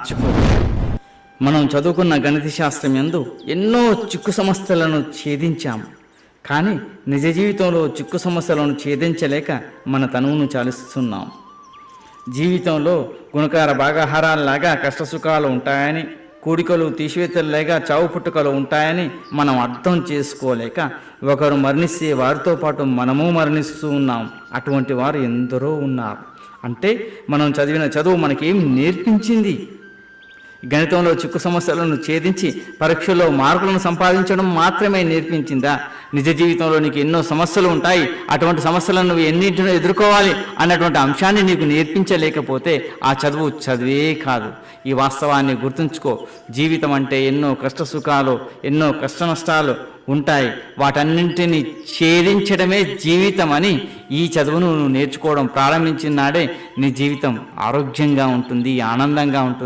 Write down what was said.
మార్చుకో. మనం చదువుకున్న గణిత శాస్త్రం యందు ఎన్నో చిక్కు సమస్యలను ఛేదించాము. కానీ నిజ జీవితంలో చిక్కు సమస్యలను ఛేదించలేక మన తనువును చాలిస్తున్నాం. జీవితంలో గుణకార భాగాహారాల్లాగా కష్టసుఖాలు ఉంటాయని, కూడికలు తీసివేతల్లాగా చావు పుట్టుకలు ఉంటాయని మనం అర్థం చేసుకోలేక ఒకరు మరణిస్తే వారితో పాటు మనము మరణిస్తూ ఉన్నాం. అటువంటి వారు ఎందరో ఉన్నారు. అంటే మనం చదివిన చదువు మనకేం నేర్పించింది? గణితంలో చిక్కు సమస్యలను ఛేదించి పరీక్షల్లో మార్కులను సంపాదించడం మాత్రమే నేర్పించిందా? నిజ జీవితంలో నీకు ఎన్నో సమస్యలు ఉంటాయి, అటువంటి సమస్యలను నువ్వు ఎన్నింటినో ఎదుర్కోవాలి అన్నటువంటి అంశాన్ని నీకు నేర్పించలేకపోతే ఆ చదువు చదివే కాదు. ఈ వాస్తవాన్ని గుర్తుంచుకో. జీవితం అంటే ఎన్నో కష్ట సుఖాలు, ఎన్నో కష్ట నష్టాలు ఉంటాయి. వాటన్నింటినీ ఛేదించడమే జీవితం అని ఈ చదువును నువ్వు నేర్చుకోవడం ప్రారంభించిన నాడే నీ జీవితం ఆరోగ్యంగా ఉంటుంది, ఆనందంగా ఉంటుంది.